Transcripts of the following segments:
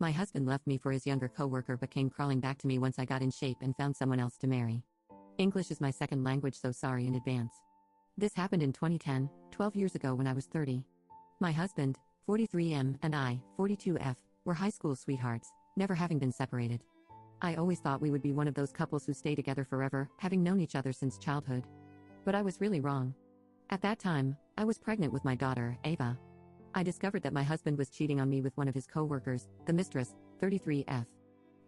My husband left me for his younger coworker but came crawling back to me once I got in shape and found someone else to marry. English is my second language, so sorry in advance. This happened in 2010, 12 years ago when I was 30. My husband, 43M, and I, 42F, were high school sweethearts, never having been separated. I always thought we would be one of those couples who stay together forever, having known each other since childhood. But I was really wrong. At that time, I was pregnant with my daughter, Ava. I discovered that my husband was cheating on me with one of his co-workers, the mistress, 33F.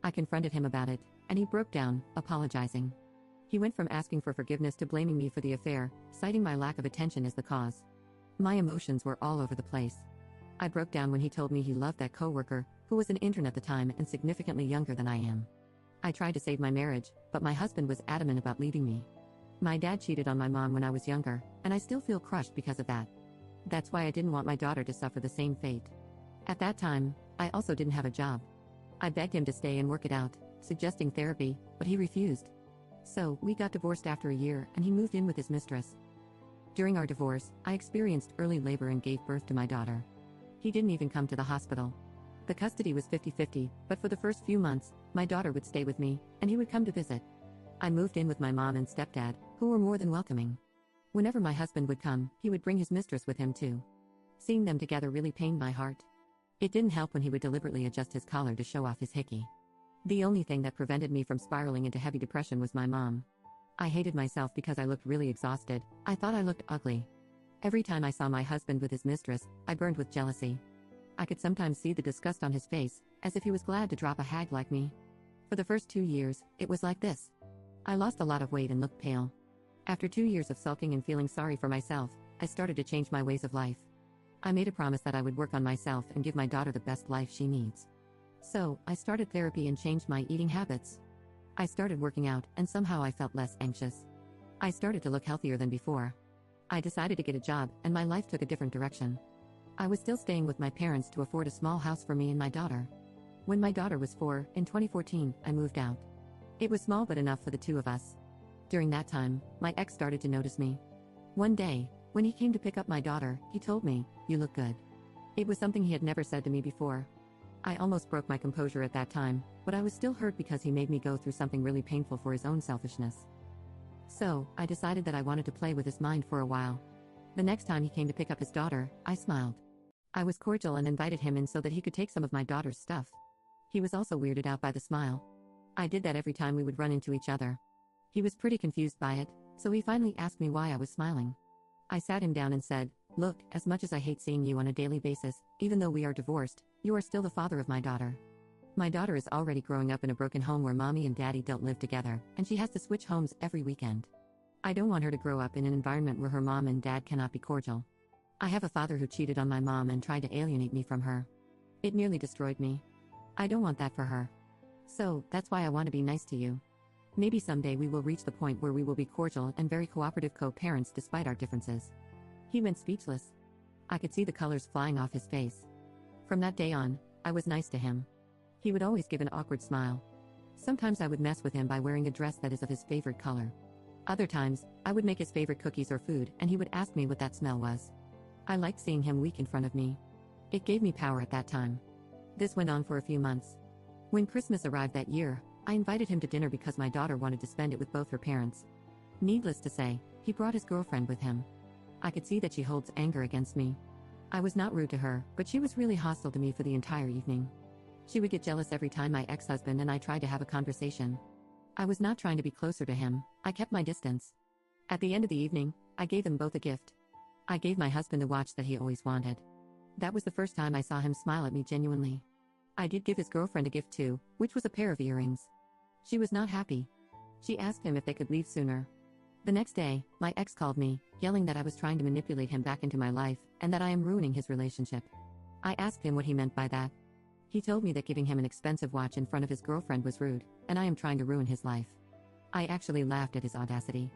I confronted him about it, and he broke down, apologizing. He went from asking for forgiveness to blaming me for the affair, citing my lack of attention as the cause. My emotions were all over the place. I broke down when he told me he loved that co-worker, who was an intern at the time and significantly younger than I am. I tried to save my marriage, but my husband was adamant about leaving me. My dad cheated on my mom when I was younger, and I still feel crushed because of that. That's why I didn't want my daughter to suffer the same fate. At that time, I also didn't have a job. I begged him to stay and work it out, suggesting therapy, but he refused. So, we got divorced after a year and he moved in with his mistress. During our divorce, I experienced early labor and gave birth to my daughter. He didn't even come to the hospital. The custody was 50-50, but for the first few months, my daughter would stay with me, and he would come to visit. I moved in with my mom and stepdad, who were more than welcoming. Whenever my husband would come, he would bring his mistress with him too. Seeing them together really pained my heart. It didn't help when he would deliberately adjust his collar to show off his hickey. The only thing that prevented me from spiraling into heavy depression was my mom. I hated myself because I looked really exhausted. I thought I looked ugly. Every time I saw my husband with his mistress, I burned with jealousy. I could sometimes see the disgust on his face, as if he was glad to drop a hag like me. For the first 2 years, it was like this. I lost a lot of weight and looked pale. After 2 years of sulking and feeling sorry for myself, I started to change my ways of life. I made a promise that I would work on myself and give my daughter the best life she needs. So, I started therapy and changed my eating habits. I started working out, and somehow I felt less anxious. I started to look healthier than before. I decided to get a job, and my life took a different direction. I was still staying with my parents to afford a small house for me and my daughter. When my daughter was 4, in 2014, I moved out. It was small but enough for the two of us. During that time, my ex started to notice me. One day, when he came to pick up my daughter, he told me, "You look good." It was something he had never said to me before. I almost broke my composure at that time, but I was still hurt because he made me go through something really painful for his own selfishness. So, I decided that I wanted to play with his mind for a while. The next time he came to pick up his daughter, I smiled. I was cordial and invited him in so that he could take some of my daughter's stuff. He was also weirded out by the smile. I did that every time we would run into each other. He was pretty confused by it, so he finally asked me why I was smiling. I sat him down and said, "Look, as much as I hate seeing you on a daily basis, even though we are divorced, you are still the father of my daughter. My daughter is already growing up in a broken home where mommy and daddy don't live together, and she has to switch homes every weekend. I don't want her to grow up in an environment where her mom and dad cannot be cordial. I have a father who cheated on my mom and tried to alienate me from her. It nearly destroyed me. I don't want that for her. So, that's why I want to be nice to you. Maybe someday we will reach the point where we will be cordial and very cooperative co-parents despite our differences." He went speechless. I could see the colors flying off his face. From that day on, I was nice to him. He would always give an awkward smile. Sometimes I would mess with him by wearing a dress that is of his favorite color. Other times, I would make his favorite cookies or food and he would ask me what that smell was. I liked seeing him weak in front of me. It gave me power at that time. This went on for a few months. When Christmas arrived that year, I invited him to dinner because my daughter wanted to spend it with both her parents. Needless to say, he brought his girlfriend with him. I could see that she holds anger against me. I was not rude to her, but she was really hostile to me for the entire evening. She would get jealous every time my ex-husband and I tried to have a conversation. I was not trying to be closer to him, I kept my distance. At the end of the evening, I gave them both a gift. I gave my husband the watch that he always wanted. That was the first time I saw him smile at me genuinely. I did give his girlfriend a gift too, which was a pair of earrings. She was not happy. She asked him if they could leave sooner. The next day, my ex called me, yelling that I was trying to manipulate him back into my life, and that I am ruining his relationship. I asked him what he meant by that. He told me that giving him an expensive watch in front of his girlfriend was rude, and I am trying to ruin his life. I actually laughed at his audacity.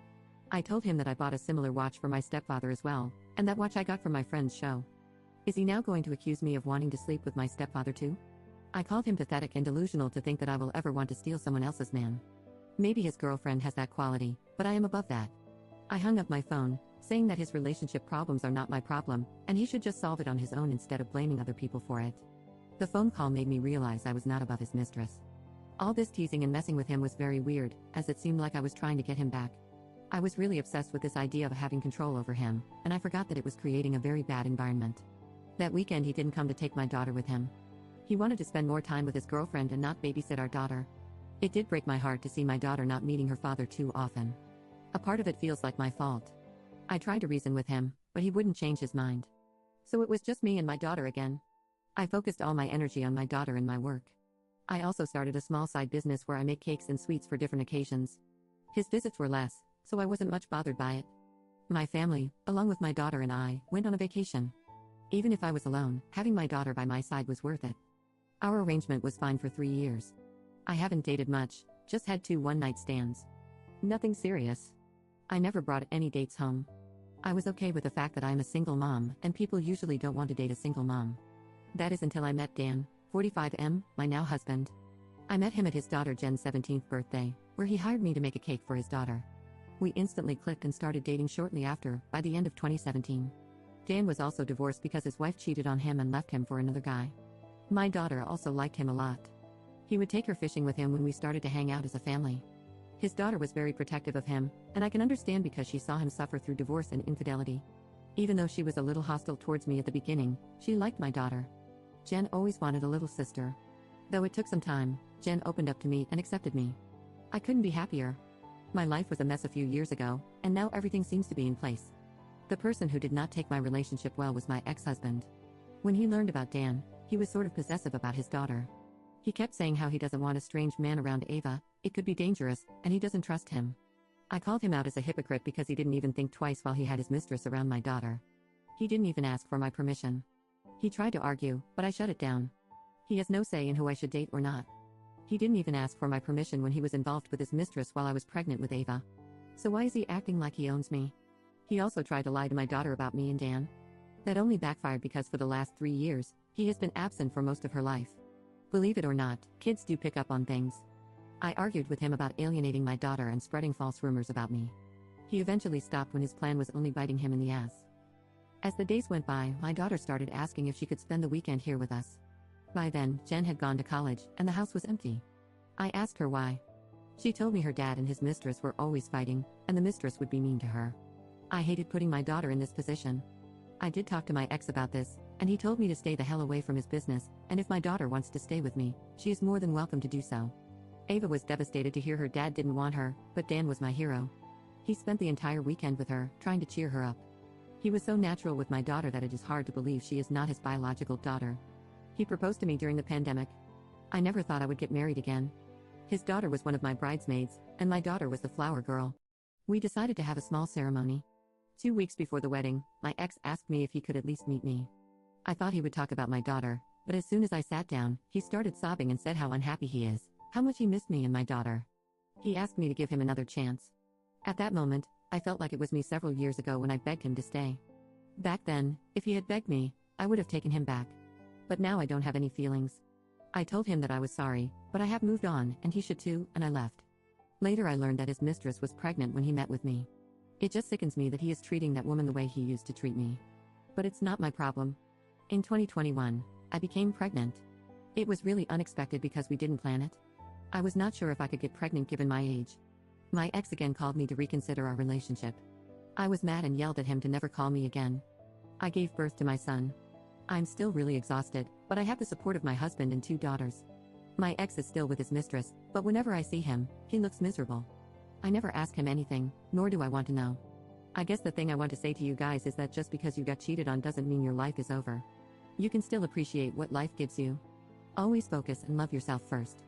I told him that I bought a similar watch for my stepfather as well, and that watch I got from my friend's show. Is he now going to accuse me of wanting to sleep with my stepfather too? I called him pathetic and delusional to think that I will ever want to steal someone else's man. Maybe his girlfriend has that quality, but I am above that. I hung up my phone, saying that his relationship problems are not my problem, and he should just solve it on his own instead of blaming other people for it. The phone call made me realize I was not above his mistress. All this teasing and messing with him was very weird, as it seemed like I was trying to get him back. I was really obsessed with this idea of having control over him, and I forgot that it was creating a very bad environment. That weekend he didn't come to take my daughter with him. He wanted to spend more time with his girlfriend and not babysit our daughter. It did break my heart to see my daughter not meeting her father too often. A part of it feels like my fault. I tried to reason with him, but he wouldn't change his mind. So it was just me and my daughter again. I focused all my energy on my daughter and my work. I also started a small side business where I make cakes and sweets for different occasions. His visits were less, so I wasn't much bothered by it. My family, along with my daughter and I, went on a vacation. Even if I was alone, having my daughter by my side was worth it. Our arrangement was fine for 3 years. I haven't dated much, just had 2 one-night stands. Nothing serious. I never brought any dates home. I was okay with the fact that I'm a single mom, and people usually don't want to date a single mom. That is until I met Dan, 45M, my now husband. I met him at his daughter Jen's 17th birthday, where he hired me to make a cake for his daughter. We instantly clicked and started dating shortly after, by the end of 2017. Dan was also divorced because his wife cheated on him and left him for another guy. My daughter also liked him a lot. He would take her fishing with him when we started to hang out as a family. His daughter was very protective of him, and I can understand because she saw him suffer through divorce and infidelity. Even though she was a little hostile towards me at the beginning, she liked my daughter. Jen always wanted a little sister. Though it took some time, Jen opened up to me and accepted me. I couldn't be happier. My life was a mess a few years ago, and now everything seems to be in place. The person who did not take my relationship well was my ex-husband. When he learned about Dan, he was sort of possessive about his daughter. He kept saying how he doesn't want a strange man around Ava, it could be dangerous, and he doesn't trust him. I called him out as a hypocrite because he didn't even think twice while he had his mistress around my daughter. He didn't even ask for my permission. He tried to argue, but I shut it down. He has no say in who I should date or not. He didn't even ask for my permission when he was involved with his mistress while I was pregnant with Ava. So why is he acting like he owns me? He also tried to lie to my daughter about me and Dan. That only backfired because for the last 3 years, he has been absent for most of her life. Believe it or not, kids do pick up on things. I argued with him about alienating my daughter and spreading false rumors about me. He eventually stopped when his plan was only biting him in the ass. As the days went by, my daughter started asking if she could spend the weekend here with us. By then, Jen had gone to college, and the house was empty. I asked her why. She told me her dad and his mistress were always fighting, and the mistress would be mean to her. I hated putting my daughter in this position. I did talk to my ex about this, and he told me to stay the hell away from his business, and if my daughter wants to stay with me, she is more than welcome to do so. Ava was devastated to hear her dad didn't want her, but Dan was my hero. He spent the entire weekend with her, trying to cheer her up. He was so natural with my daughter that it is hard to believe she is not his biological daughter. He proposed to me during the pandemic. I never thought I would get married again. His daughter was one of my bridesmaids, and my daughter was the flower girl. We decided to have a small ceremony. 2 weeks before the wedding, my ex asked me if he could at least meet me. I thought he would talk about my daughter, but as soon as I sat down, he started sobbing and said how unhappy he is, how much he missed me and my daughter. He asked me to give him another chance. At that moment, I felt like it was me several years ago when I begged him to stay. Back then, if he had begged me, I would have taken him back. But now I don't have any feelings. I told him that I was sorry, but I have moved on, and he should too, and I left. Later I learned that his mistress was pregnant when he met with me. It just sickens me that he is treating that woman the way he used to treat me. But it's not my problem. In 2021, I became pregnant. It was really unexpected because we didn't plan it. I was not sure if I could get pregnant given my age. My ex again called me to reconsider our relationship. I was mad and yelled at him to never call me again. I gave birth to my son. I'm still really exhausted, but I have the support of my husband and 2 daughters. My ex is still with his mistress, but whenever I see him, he looks miserable. I never ask him anything, nor do I want to know. I guess the thing I want to say to you guys is that just because you got cheated on doesn't mean your life is over. You can still appreciate what life gives you. Always focus and love yourself first.